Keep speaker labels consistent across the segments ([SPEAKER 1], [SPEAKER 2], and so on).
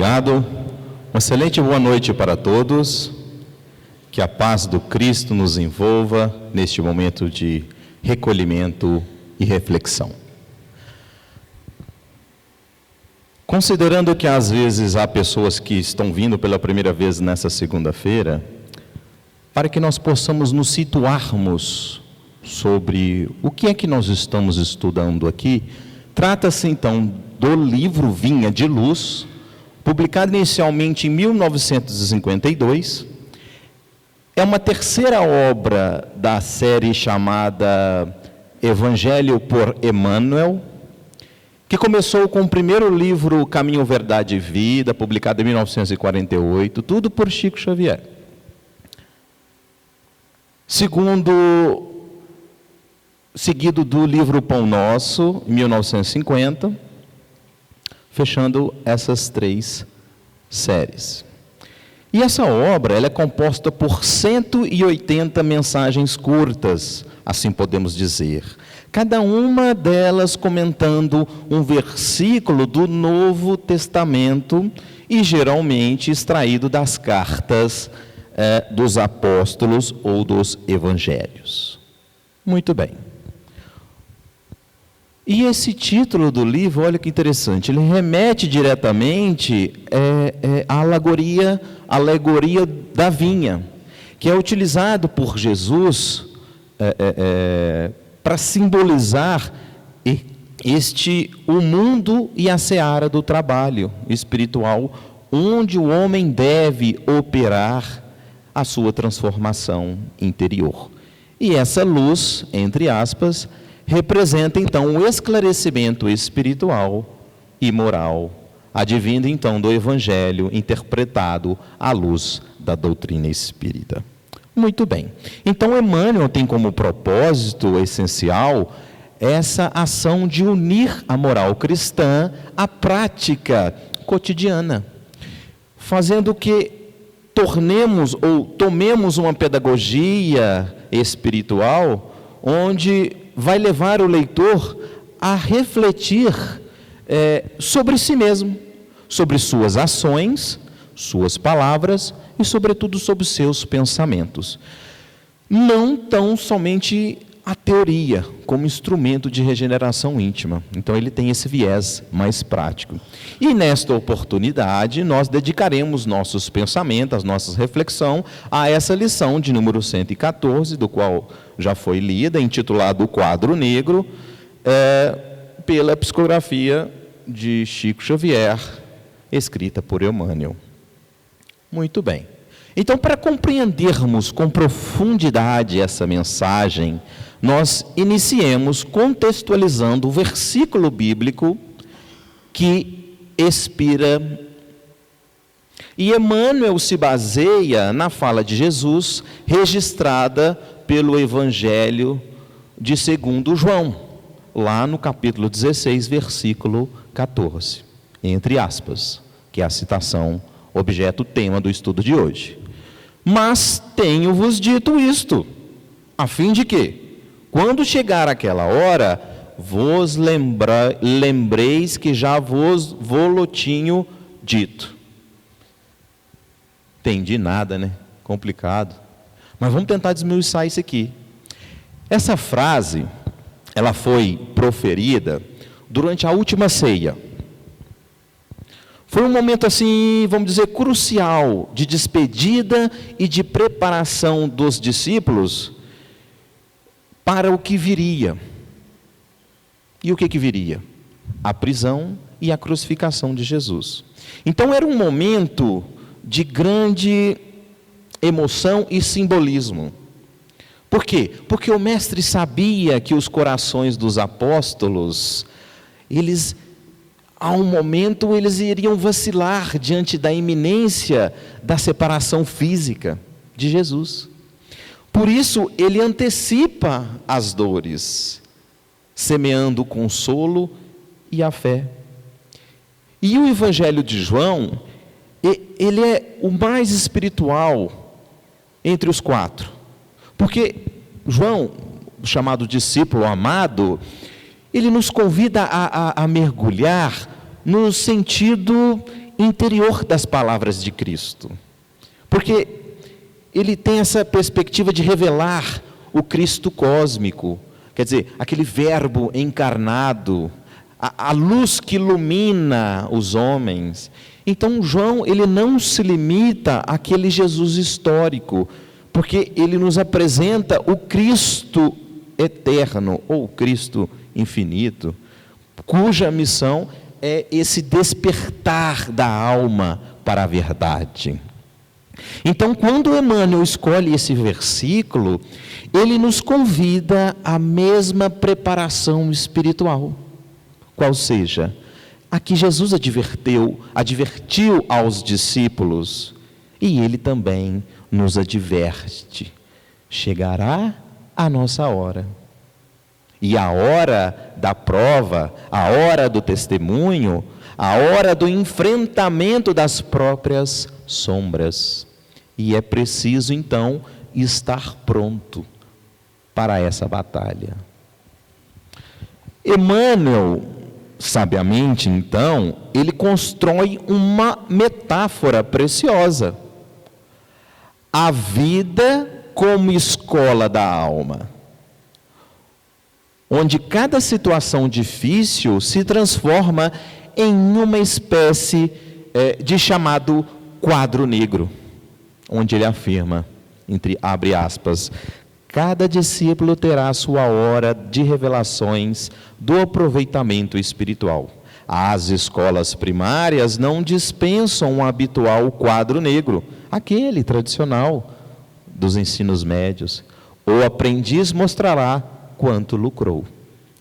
[SPEAKER 1] obrigado. Uma excelente boa noite para todos. Que a paz do Cristo nos envolva neste momento de recolhimento e reflexão. Considerando que às vezes há pessoas que estão vindo pela primeira vez nessa segunda-feira, para que nós possamos nos situarmos sobre o que é que nós estamos estudando aqui, trata-se então do livro Vinha de Luz, publicado inicialmente em 1952, é uma terceira obra da série chamada Evangelho por Emmanuel, que começou com o primeiro livro Caminho, Verdade e Vida, publicado em 1948, tudo por Chico Xavier. Seguido do livro Pão Nosso, em 1950, fechando essas três séries. E essa obra ela é composta por 180 mensagens curtas, assim podemos dizer. Cada uma delas comentando um versículo do Novo Testamento e geralmente extraído das cartas dos apóstolos ou dos evangelhos. Muito bem. E esse título do livro, olha que interessante, ele remete diretamente à alegoria da vinha, que é utilizado por Jesus para simbolizar o mundo e a seara do trabalho espiritual, onde o homem deve operar a sua transformação interior. E essa luz, entre aspas, representa então o esclarecimento espiritual e moral, advindo então do Evangelho interpretado à luz da doutrina espírita. Muito bem. Então Emmanuel tem como propósito essencial essa ação de unir a moral cristã à prática cotidiana, fazendo que tomemos uma pedagogia espiritual onde vai levar o leitor a refletir sobre si mesmo, sobre suas ações, suas palavras e, sobretudo, sobre seus pensamentos. Não tão somente a teoria como instrumento de regeneração íntima. Então, ele tem esse viés mais prático. E, nesta oportunidade, nós dedicaremos nossos pensamentos, nossa reflexão a essa lição de número 114, do qual já foi lida, intitulado O Quadro Negro, pela psicografia de Chico Xavier, escrita por Emmanuel. Muito bem. Então, para compreendermos com profundidade essa mensagem, nós iniciemos contextualizando o versículo bíblico que expira. E Emmanuel se baseia na fala de Jesus, registrada pelo Evangelho de segundo João, lá no capítulo 16, versículo 14, entre aspas, que é a citação objeto tema do estudo de hoje. Mas tenho-vos dito isto, a fim de que, quando chegar aquela hora, vos lembreis que já vos tinha dito. Entendi nada, né? Complicado. Mas vamos tentar desmiuçar isso aqui. Essa frase, ela foi proferida durante a última ceia. Foi um momento assim, vamos dizer, crucial, de despedida e de preparação dos discípulos para o que viria. E o que viria? A prisão e a crucificação de Jesus. Então era um momento de grande emoção e simbolismo. Por quê? Porque o mestre sabia que os corações dos apóstolos, a um momento eles iriam vacilar diante da iminência da separação física de Jesus. Por isso, ele antecipa as dores, semeando o consolo e a fé. E o Evangelho de João, ele é o mais espiritual entre os quatro. Porque João, chamado discípulo amado, ele nos convida a mergulhar no sentido interior das palavras de Cristo. Porque ele tem essa perspectiva de revelar o Cristo cósmico, quer dizer, aquele verbo encarnado, a luz que ilumina os homens. Então João, ele não se limita àquele Jesus histórico, porque ele nos apresenta o Cristo eterno, ou Cristo infinito, cuja missão é esse despertar da alma para a verdade. Então, quando Emmanuel escolhe esse versículo, ele nos convida à mesma preparação espiritual, qual seja, a que Jesus advertiu aos discípulos, e ele também nos adverte: chegará a nossa hora. E a hora da prova, a hora do testemunho, a hora do enfrentamento das próprias sombras. E é preciso, então, estar pronto para essa batalha. Emmanuel, sabiamente, então, ele constrói uma metáfora preciosa. A vida como escola da alma, onde cada situação difícil se transforma em uma espécie de chamado quadro negro, onde ele afirma, abre aspas, cada discípulo terá a sua hora de revelações do aproveitamento espiritual. As escolas primárias não dispensam o habitual quadro negro, aquele tradicional dos ensinos médios. O aprendiz mostrará quanto lucrou.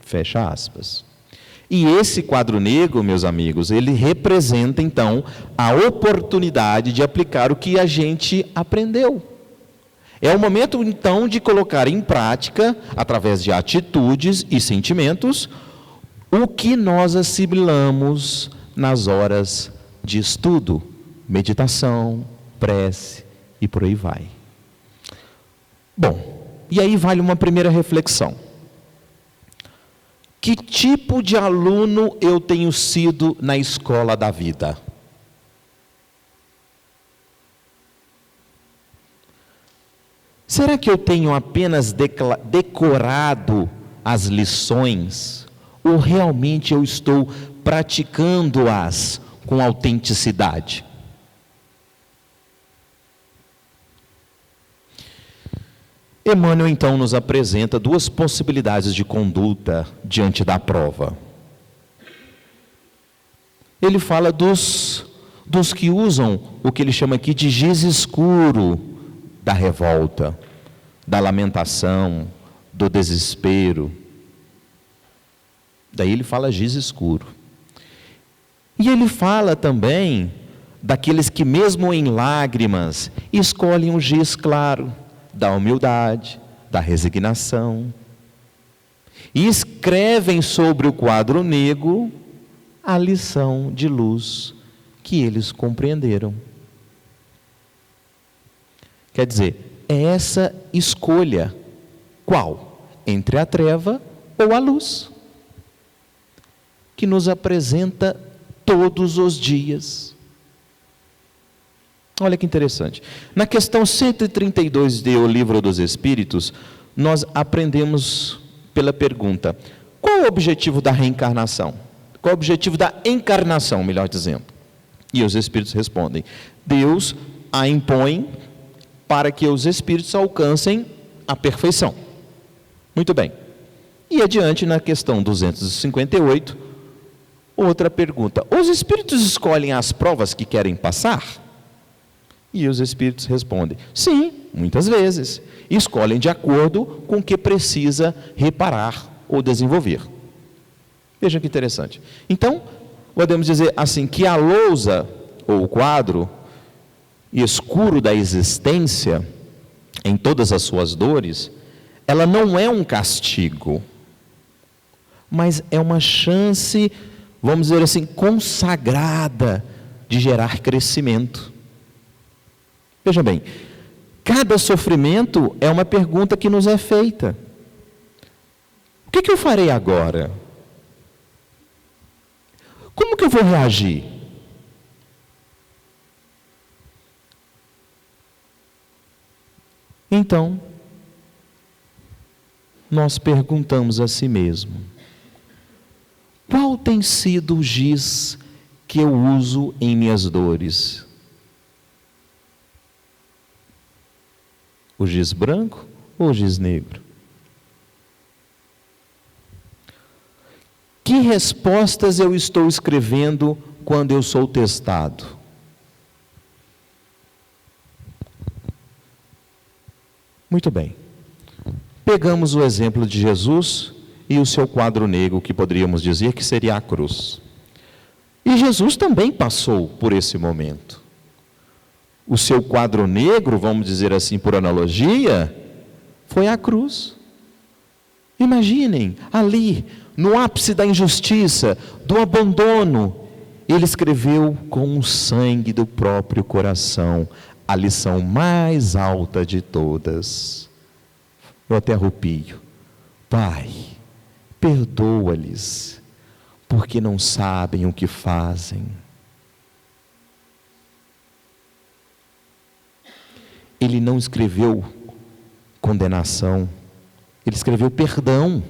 [SPEAKER 1] Fecha aspas. E esse quadro negro, meus amigos, ele representa então a oportunidade de aplicar o que a gente aprendeu. É o momento então de colocar em prática, através de atitudes e sentimentos, o que nós assimilamos nas horas de estudo, meditação, prece e por aí vai. Bom, e aí vale uma primeira reflexão. Que tipo de aluno eu tenho sido na escola da vida? Será que eu tenho apenas decorado as lições? Ou realmente eu estou praticando-as com autenticidade? Emmanuel, então, nos apresenta duas possibilidades de conduta diante da prova. Ele fala dos que usam o que ele chama aqui de giz escuro da revolta, da lamentação, do desespero. Daí ele fala giz escuro. E ele fala também daqueles que, mesmo em lágrimas, escolhem o giz claro, da humildade, da resignação, e escrevem sobre o quadro negro a lição de luz que eles compreenderam. Quer dizer, é essa escolha, qual? Entre a treva ou a luz, que nos apresenta todos os dias. Olha que interessante. Na questão 132 do Livro dos Espíritos, nós aprendemos pela pergunta: qual é o objetivo da reencarnação? Qual é o objetivo da encarnação, melhor dizendo? E os Espíritos respondem: Deus a impõe para que os Espíritos alcancem a perfeição. Muito bem. E adiante, na questão 258, outra pergunta: os Espíritos escolhem as provas que querem passar? E os Espíritos respondem: sim, muitas vezes. Escolhem de acordo com o que precisa reparar ou desenvolver. Veja que interessante. Então, podemos dizer assim, que a lousa, ou o quadro escuro da existência, em todas as suas dores, ela não é um castigo, mas é uma chance, vamos dizer assim, consagrada de gerar crescimento. Veja bem, cada sofrimento é uma pergunta que nos é feita. O que eu farei agora? Como que eu vou reagir? Então, nós perguntamos a si mesmo: qual tem sido o giz que eu uso em minhas dores? O giz branco ou o giz negro? Que respostas eu estou escrevendo quando eu sou testado? Muito bem. Pegamos o exemplo de Jesus e o seu quadro negro, que poderíamos dizer que seria a cruz. E Jesus também passou por esse momento. O seu quadro negro, vamos dizer assim por analogia, foi a cruz. Imaginem, ali, no ápice da injustiça, do abandono, ele escreveu com o sangue do próprio coração a lição mais alta de todas. Eu até arrepio. Pai, perdoa-lhes, porque não sabem o que fazem. Ele não escreveu condenação, ele escreveu perdão.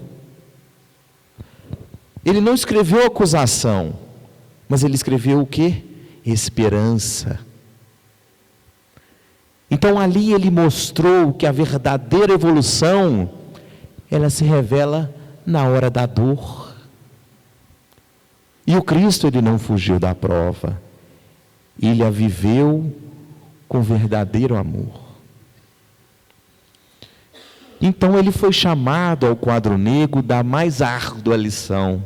[SPEAKER 1] Ele não escreveu acusação, mas ele escreveu o quê? Esperança. Então ali ele mostrou que a verdadeira evolução, ela se revela na hora da dor. E o Cristo, ele não fugiu da prova, ele a viveu com verdadeiro amor. Então ele foi chamado ao quadro negro da mais árdua lição,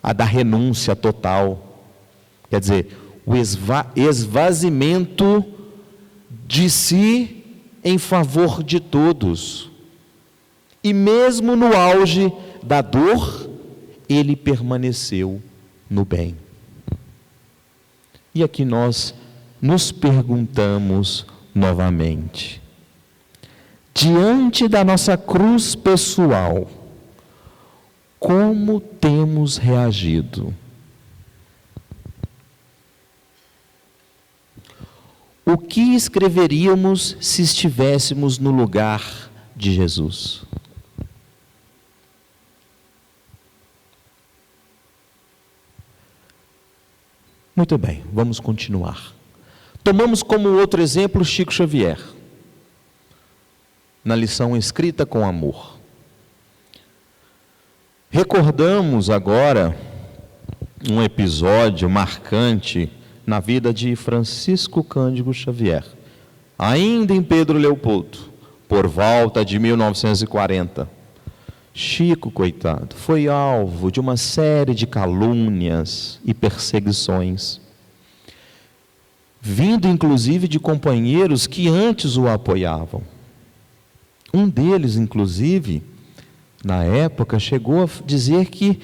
[SPEAKER 1] a da renúncia total. Quer dizer, o esvaziamento de si em favor de todos. E mesmo no auge da dor, ele permaneceu no bem. E aqui nós nos perguntamos novamente: diante da nossa cruz pessoal, como temos reagido? O que escreveríamos se estivéssemos no lugar de Jesus? Muito bem, vamos continuar. Tomamos como outro exemplo Chico Xavier, na lição Escrita com Amor. Recordamos agora um episódio marcante na vida de Francisco Cândido Xavier, ainda em Pedro Leopoldo, por volta de 1940. Chico, coitado, foi alvo de uma série de calúnias e perseguições, vindo inclusive de companheiros que antes o apoiavam. Um deles, inclusive, na época, chegou a dizer que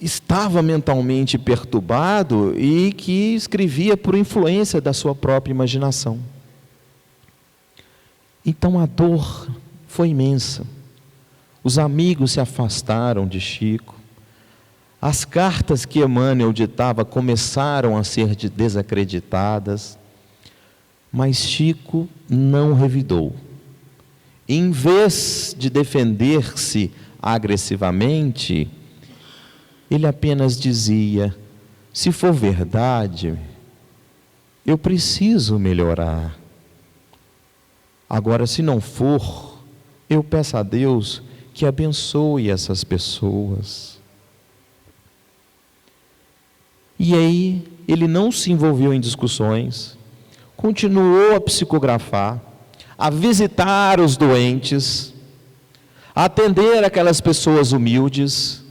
[SPEAKER 1] estava mentalmente perturbado e que escrevia por influência da sua própria imaginação. Então a dor foi imensa. Os amigos se afastaram de Chico. As cartas que Emmanuel ditava começaram a ser desacreditadas. Mas Chico não revidou. Em vez de defender-se agressivamente, ele apenas dizia: se for verdade, eu preciso melhorar. Agora, se não for, eu peço a Deus que abençoe essas pessoas. E aí, ele não se envolveu em discussões, continuou a psicografar, a visitar os doentes, a atender aquelas pessoas humildes.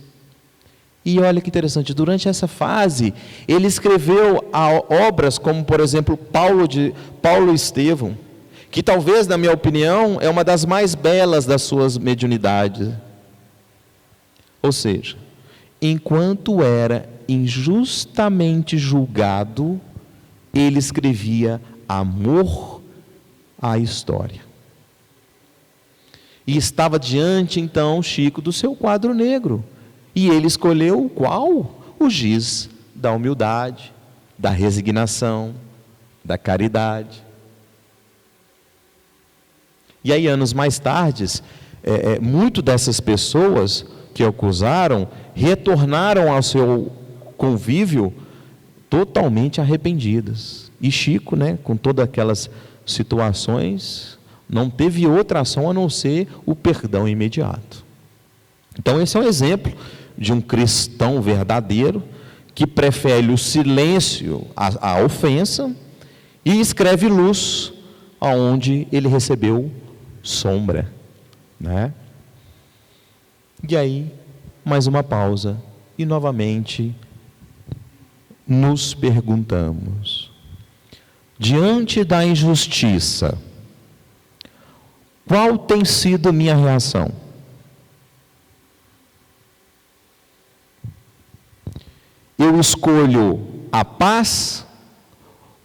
[SPEAKER 1] E olha que interessante, durante essa fase, ele escreveu obras como, por exemplo, Paulo e Estevão, que talvez, na minha opinião, é uma das mais belas das suas mediunidades. Ou seja, enquanto era injustamente julgado, ele escrevia amor à história. E estava diante, então, Chico, do seu quadro negro. E ele escolheu o qual? O giz da humildade, da resignação, da caridade. E aí, anos mais tarde, muito dessas pessoas que o acusaram retornaram ao seu convívio totalmente arrependidas. E Chico, com todas aquelas situações, não teve outra ação a não ser o perdão imediato. Então, esse é um exemplo de um cristão verdadeiro que prefere o silêncio à ofensa e escreve luz aonde ele recebeu sombra, E aí, mais uma pausa e novamente nos perguntamos: diante da injustiça, qual tem sido minha reação? Eu escolho a paz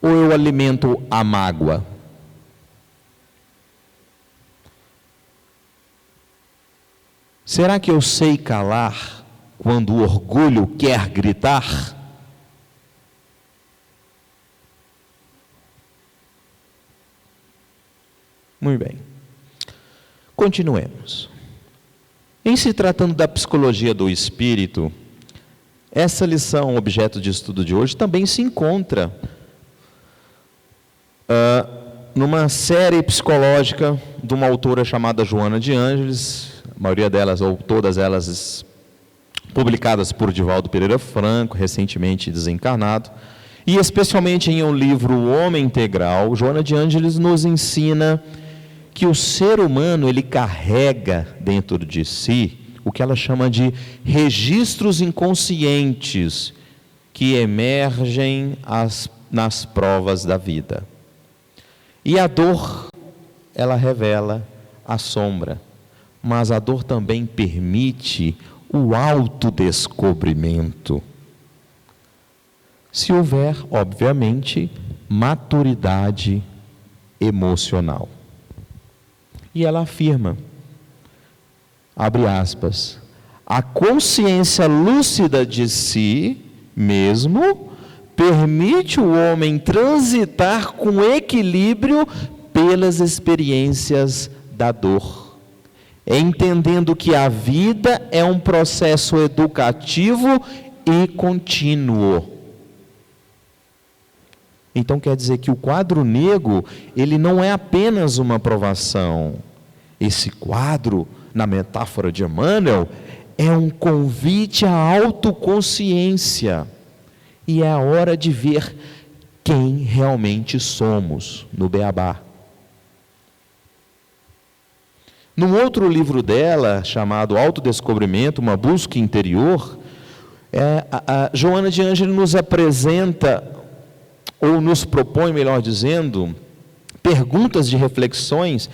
[SPEAKER 1] ou eu alimento a mágoa? Será que eu sei calar quando o orgulho quer gritar? Muito bem. Continuemos. Em se tratando da psicologia do espírito, essa lição, objeto de estudo de hoje, também se encontra numa série psicológica de uma autora chamada Joana de Ângeles, a maioria delas, ou todas elas, publicadas por Divaldo Pereira Franco, recentemente desencarnado, e especialmente em um livro O Homem Integral, Joana de Ângeles nos ensina que o ser humano, ele carrega dentro de si o que ela chama de registros inconscientes que emergem nas provas da vida. E a dor, ela revela a sombra, mas a dor também permite o autodescobrimento. Se houver, obviamente, maturidade emocional. E ela afirma, abre aspas, a consciência lúcida de si mesmo permite o homem transitar com equilíbrio pelas experiências da dor, entendendo que a vida é um processo educativo e contínuo. Então quer dizer que o quadro negro, ele não é apenas uma provação. Esse quadro, na metáfora de Emmanuel, é um convite à autoconsciência. E é a hora de ver quem realmente somos, no Beabá. Num outro livro dela, chamado Autodescobrimento, uma busca interior, a Joana de Ângeles nos apresenta, ou nos propõe, melhor dizendo, perguntas de reflexões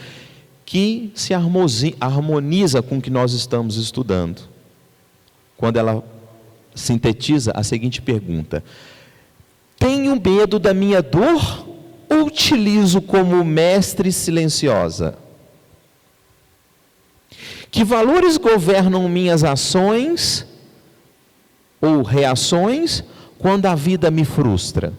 [SPEAKER 1] que se harmoniza com o que nós estamos estudando. Quando ela sintetiza a seguinte pergunta: tenho medo da minha dor ou utilizo como mestre silenciosa? Que valores governam minhas ações ou reações quando a vida me frustra?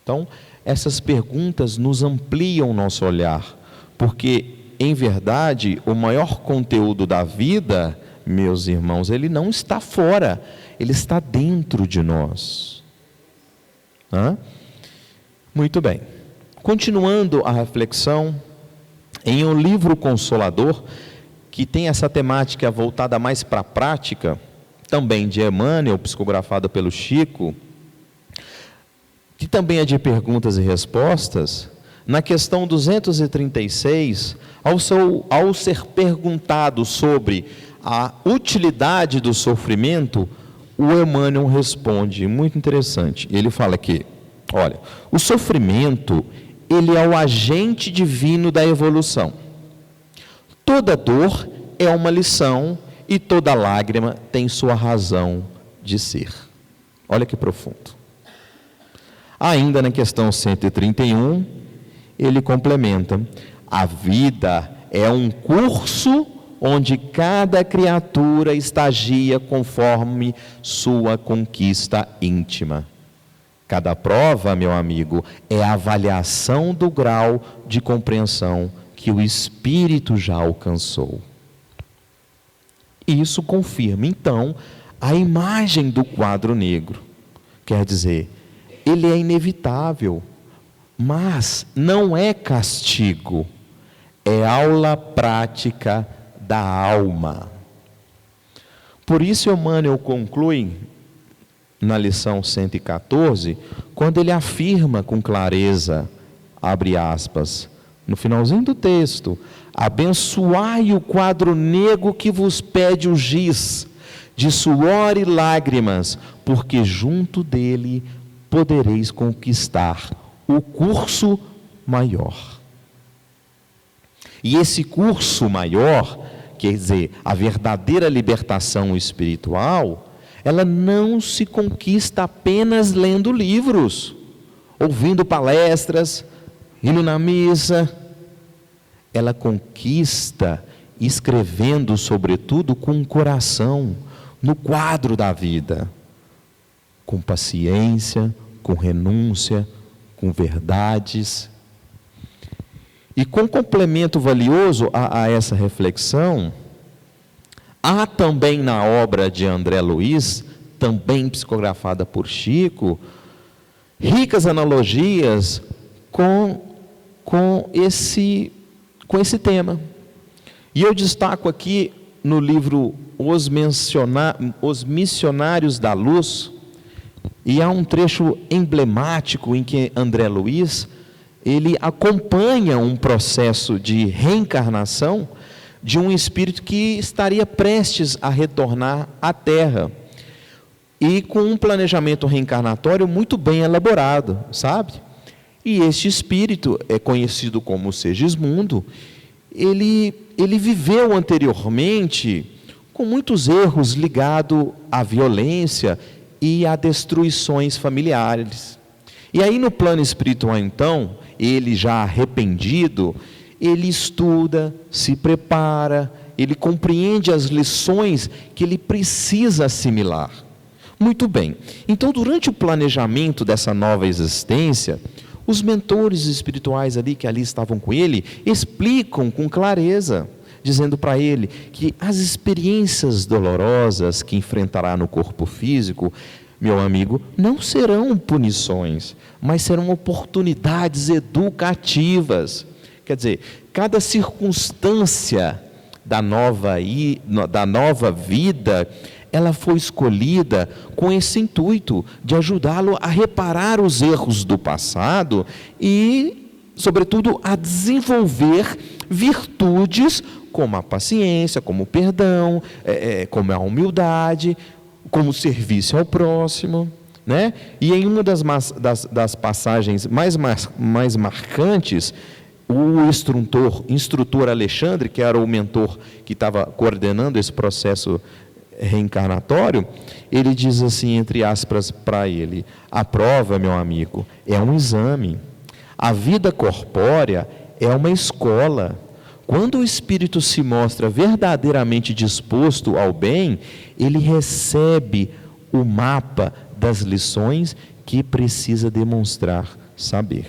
[SPEAKER 1] Então, essas perguntas nos ampliam o nosso olhar, porque, em verdade, o maior conteúdo da vida, meus irmãos, ele não está fora, ele está dentro de nós. Muito bem. Continuando a reflexão, em um livro consolador, que tem essa temática voltada mais para a prática, também de Emmanuel, psicografada pelo Chico, que também é de perguntas e respostas, na questão 236, ao ser perguntado sobre a utilidade do sofrimento, o Emmanuel responde, muito interessante, ele fala que, olha, o sofrimento, ele é o agente divino da evolução. Toda dor é uma lição e toda lágrima tem sua razão de ser. Olha que profundo. Ainda na questão 131, ele complementa: a vida é um curso onde cada criatura estagia conforme sua conquista íntima. Cada prova, meu amigo, é a avaliação do grau de compreensão que o espírito já alcançou. Isso confirma, então, a imagem do quadro negro. Quer dizer, ele é inevitável, mas não é castigo, é aula prática da alma. Por isso, Emmanuel conclui na lição 114, quando ele afirma com clareza, abre aspas, no finalzinho do texto: abençoai o quadro negro que vos pede o giz, de suor e lágrimas, porque junto dele podereis conquistar o curso maior. E esse curso maior, quer dizer, a verdadeira libertação espiritual, ela não se conquista apenas lendo livros, ouvindo palestras, indo na missa. Ela conquista escrevendo, sobretudo, com o coração, no quadro da vida, com paciência, com renúncia, com verdades. E com complemento valioso a essa reflexão, há também na obra de André Luiz, também psicografada por Chico, ricas analogias com esse tema. E eu destaco aqui no livro Os Missionários da Luz, e há um trecho emblemático em que André Luiz, ele acompanha um processo de reencarnação de um espírito que estaria prestes a retornar à Terra, e com um planejamento reencarnatório muito bem elaborado, sabe? E este espírito é conhecido como Segismundo. Ele viveu anteriormente com muitos erros ligados à violência e a destruições familiares. E aí no plano espiritual, então, ele já arrependido, ele estuda, se prepara, ele compreende as lições que ele precisa assimilar. Muito bem, então durante o planejamento dessa nova existência, os mentores espirituais que ali estavam com ele, explicam com clareza, dizendo para ele que as experiências dolorosas que enfrentará no corpo físico, meu amigo, não serão punições, mas serão oportunidades educativas. Quer dizer, cada circunstância da nova vida, ela foi escolhida com esse intuito de ajudá-lo a reparar os erros do passado e, sobretudo, a desenvolver virtudes como a paciência, como o perdão, como a humildade, como o serviço ao próximo, né? E em uma das passagens mais marcantes, o instrutor Alexandre, que era o mentor que estava coordenando esse processo reencarnatório, ele diz assim, entre aspas, para ele: a prova, meu amigo, é um exame. A vida corpórea é uma escola. Quando o espírito se mostra verdadeiramente disposto ao bem, ele recebe o mapa das lições que precisa demonstrar saber.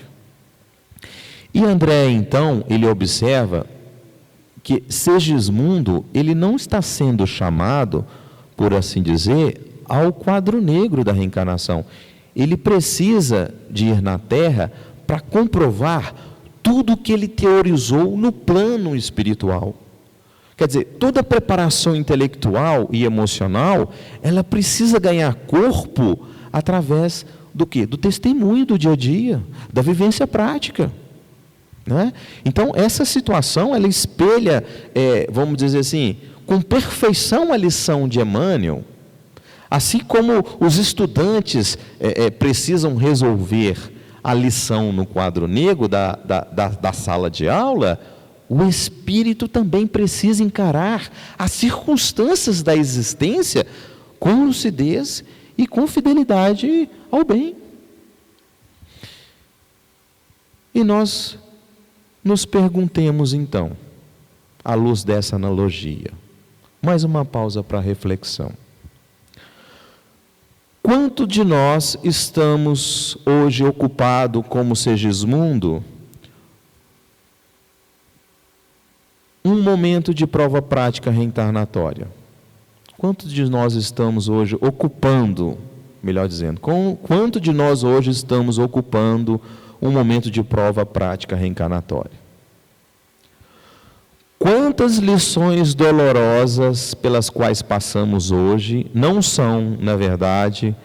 [SPEAKER 1] E André, então, ele observa que Segismundo, ele não está sendo chamado, por assim dizer, ao quadro negro da reencarnação. Ele precisa de ir na Terra para comprovar tudo o que ele teorizou no plano espiritual. Quer dizer, toda a preparação intelectual e emocional, ela precisa ganhar corpo através do quê? Do testemunho do dia a dia, da vivência prática. Né? Então, essa situação, ela espelha, vamos dizer assim, com perfeição a lição de Emmanuel. Assim como os estudantes precisam resolver a lição no quadro negro da sala de aula, o espírito também precisa encarar as circunstâncias da existência com lucidez e com fidelidade ao bem. E nós nos perguntemos então, à luz dessa analogia, mais uma pausa para reflexão. Quanto de nós estamos hoje ocupados como Segismundo um momento de prova prática reencarnatória? Quanto de nós estamos hoje ocupando, melhor dizendo, quanto de nós hoje estamos ocupando um momento de prova prática reencarnatória? Quantas lições dolorosas pelas quais passamos hoje não são, na verdade,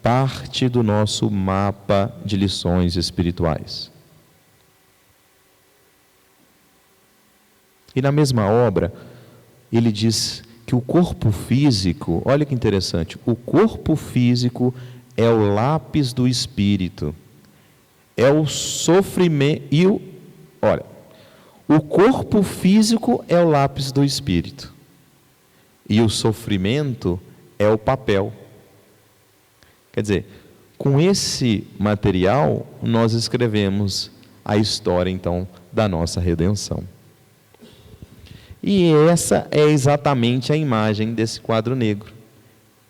[SPEAKER 1] parte do nosso mapa de lições espirituais? E na mesma obra, ele diz que o corpo físico, olha que interessante, o corpo físico é o lápis do espírito, é o sofrimento, o corpo físico é o lápis do espírito, e o sofrimento é o papel. Quer dizer, com esse material, nós escrevemos a história, então, da nossa redenção. E essa é exatamente a imagem desse quadro negro.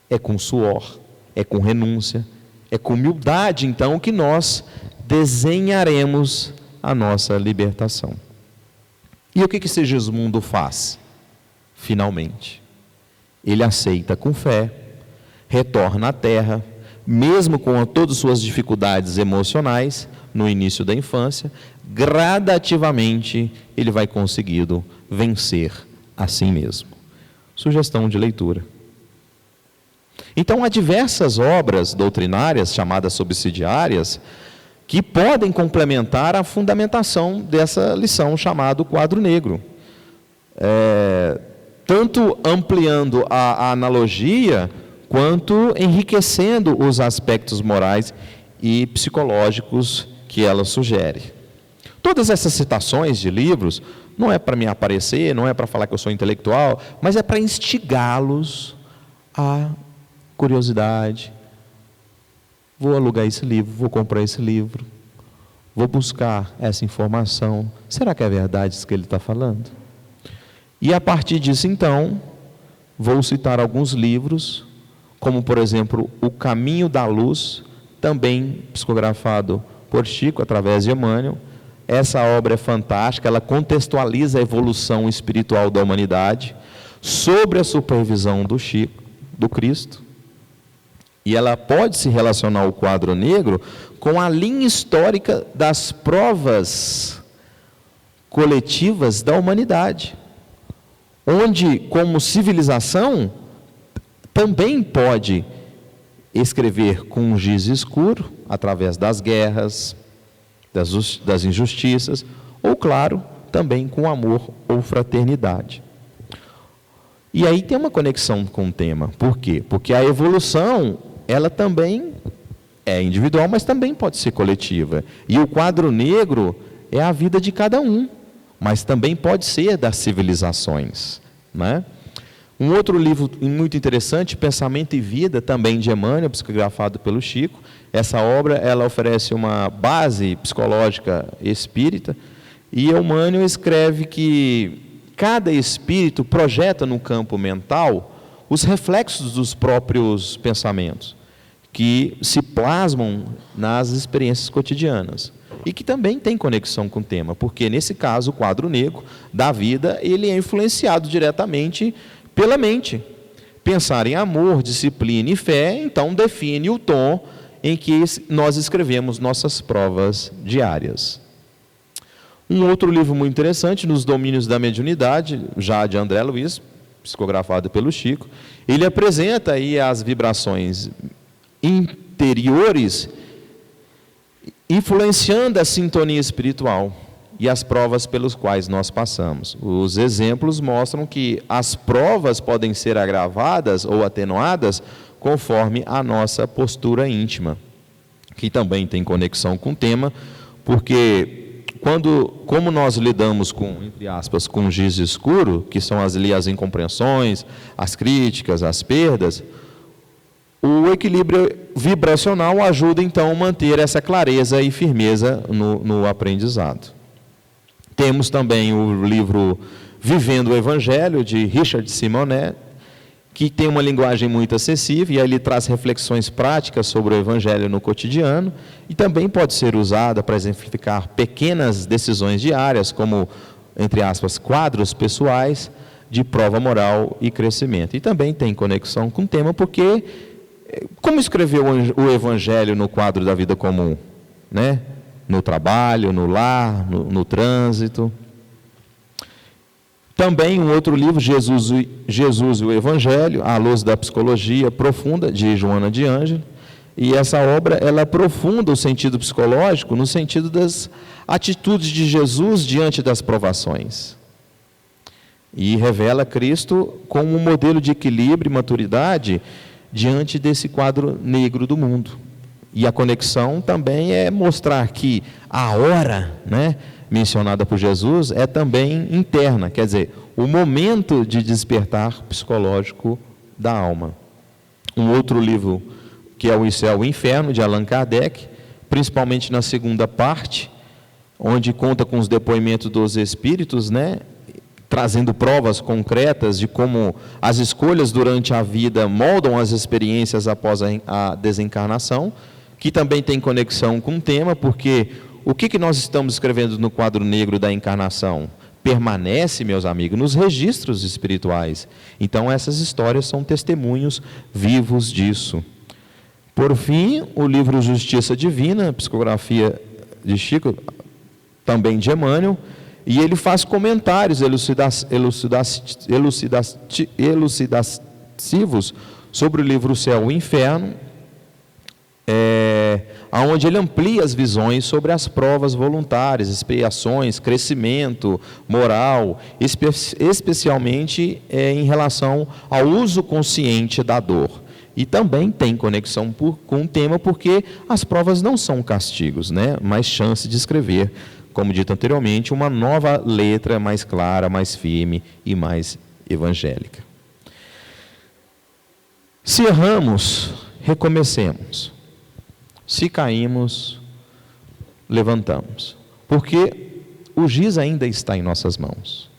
[SPEAKER 1] É com suor, é com renúncia, é com humildade, então, que nós desenharemos a nossa libertação. E o que Segismundo faz? Finalmente, ele aceita com fé, retorna à Terra, mesmo com todas as suas dificuldades emocionais, no início da infância, gradativamente ele vai conseguindo vencer a si mesmo. Sugestão de leitura. Então, há diversas obras doutrinárias, chamadas subsidiárias, que podem complementar a fundamentação dessa lição chamada quadro negro. Tanto ampliando a analogia, quanto enriquecendo os aspectos morais e psicológicos que ela sugere. Todas essas citações de livros, não é para me aparecer, não é para falar que eu sou intelectual, mas é para instigá-los à curiosidade. Vou alugar esse livro, vou comprar esse livro, vou buscar essa informação. Será que é verdade isso que ele está falando? E a partir disso, então, vou citar alguns livros, como, por exemplo, O Caminho da Luz, também psicografado por Chico, através de Emmanuel. Essa obra é fantástica, ela contextualiza a evolução espiritual da humanidade, sobre a supervisão do Chico, do Cristo. E ela pode se relacionar ao quadro negro com a linha histórica das provas coletivas da humanidade, onde, como civilização, também pode escrever com um giz escuro, através das guerras, das injustiças, ou, claro, também com amor ou fraternidade. E aí tem uma conexão com o tema. Por quê? Porque a evolução, ela também é individual, mas também pode ser coletiva. E o quadro negro é a vida de cada um, mas também pode ser das civilizações, né? Um outro livro muito interessante, Pensamento e Vida, também de Emmanuel, psicografado pelo Chico. Essa obra, ela oferece uma base psicológica espírita, e Emmanuel escreve que cada espírito projeta no campo mental os reflexos dos próprios pensamentos, que se plasmam nas experiências cotidianas, e que também tem conexão com o tema, porque nesse caso o quadro negro da vida, ele é influenciado diretamente pela mente. Pensar em amor, disciplina e fé, então define o tom em que nós escrevemos nossas provas diárias. Um outro livro muito interessante, Nos Domínios da Mediunidade, já de André Luiz, psicografado pelo Chico, ele apresenta aí as vibrações interiores influenciando a sintonia espiritual e as provas pelas quais nós passamos. Os exemplos mostram que as provas podem ser agravadas ou atenuadas conforme a nossa postura íntima, que também tem conexão com o tema, porque como nós lidamos com, entre aspas, com giz escuro, que são as incompreensões, as críticas, as perdas, o equilíbrio vibracional ajuda então a manter essa clareza e firmeza no aprendizado. Temos também o livro Vivendo o Evangelho, de Richard Simonet, que tem uma linguagem muito acessível, e aí ele traz reflexões práticas sobre o Evangelho no cotidiano, e também pode ser usada para exemplificar pequenas decisões diárias, como, entre aspas, quadros pessoais de prova moral e crescimento. E também tem conexão com o tema, porque como escrever o Evangelho no quadro da vida comum, né? No trabalho, no lar, no trânsito. Também um outro livro, Jesus e o Evangelho, à luz da psicologia profunda, de Joana de Ângelo. E essa obra, ela aprofunda o sentido psicológico no sentido das atitudes de Jesus diante das provações. E revela Cristo como um modelo de equilíbrio e maturidade diante desse quadro negro do mundo. E a conexão também é mostrar que a hora, né, mencionada por Jesus é também interna, quer dizer, o momento de despertar psicológico da alma. Um outro livro, que é O Céu e o Inferno, de Allan Kardec, principalmente na segunda parte, onde conta com os depoimentos dos espíritos, né, trazendo provas concretas de como as escolhas durante a vida moldam as experiências após a desencarnação, que também tem conexão com o tema, porque o que nós estamos escrevendo no quadro negro da encarnação? Permanece, meus amigos, nos registros espirituais. Então, essas histórias são testemunhos vivos disso. Por fim, o livro Justiça Divina, psicografia de Chico, também de Emmanuel, e ele faz comentários elucidativos sobre o livro O Céu e o Inferno, onde ele amplia as visões sobre as provas voluntárias, expiações, crescimento moral, especialmente em relação ao uso consciente da dor. E também tem conexão com o tema, porque as provas não são castigos, né? Mas chance de escrever, como dito anteriormente, uma nova letra mais clara, mais firme e mais evangélica. Se erramos, recomecemos. Se caímos, levantamos. Porque o giz ainda está em nossas mãos.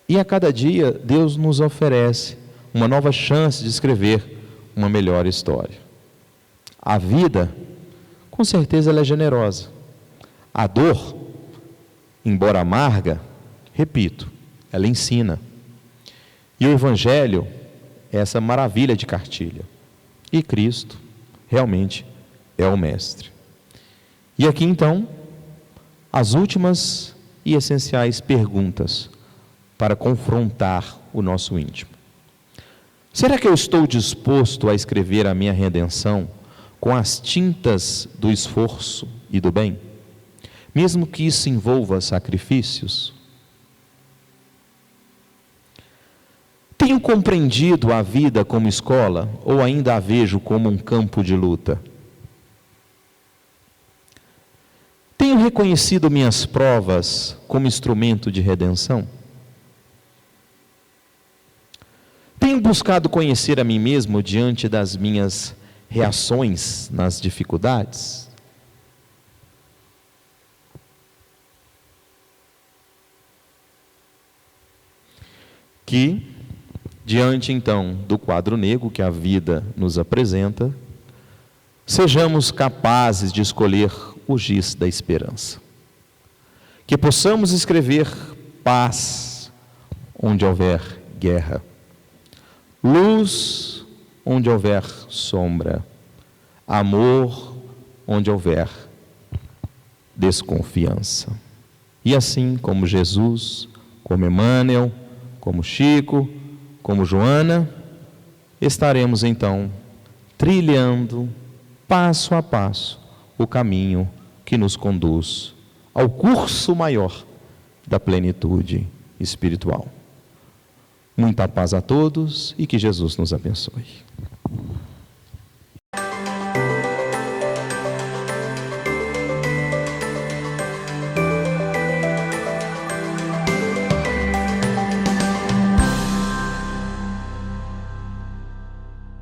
[SPEAKER 1] E a cada dia, Deus nos oferece uma nova chance de escrever uma melhor história. A vida, com certeza, ela é generosa. A dor, embora amarga, repito, ela ensina. E o Evangelho é essa maravilha de cartilha. E Cristo realmente é o Mestre. E aqui então, as últimas e essenciais perguntas para confrontar o nosso íntimo. Será que eu estou disposto a escrever a minha redenção com as tintas do esforço e do bem? Mesmo que isso envolva sacrifícios? Tenho compreendido a vida como escola ou ainda a vejo como um campo de luta? Tenho reconhecido minhas provas como instrumento de redenção? Tenho buscado conhecer a mim mesmo diante das minhas reações nas dificuldades? Que, diante então do quadro negro que a vida nos apresenta, sejamos capazes de escolher o giz da esperança. Que possamos escrever paz onde houver guerra, luz onde houver sombra, amor onde houver desconfiança. E assim como Jesus, como Emmanuel, como Chico, como Joana, estaremos então trilhando passo a passo o caminho que nos conduz ao curso maior da plenitude espiritual. Muita paz a todos e que Jesus nos abençoe.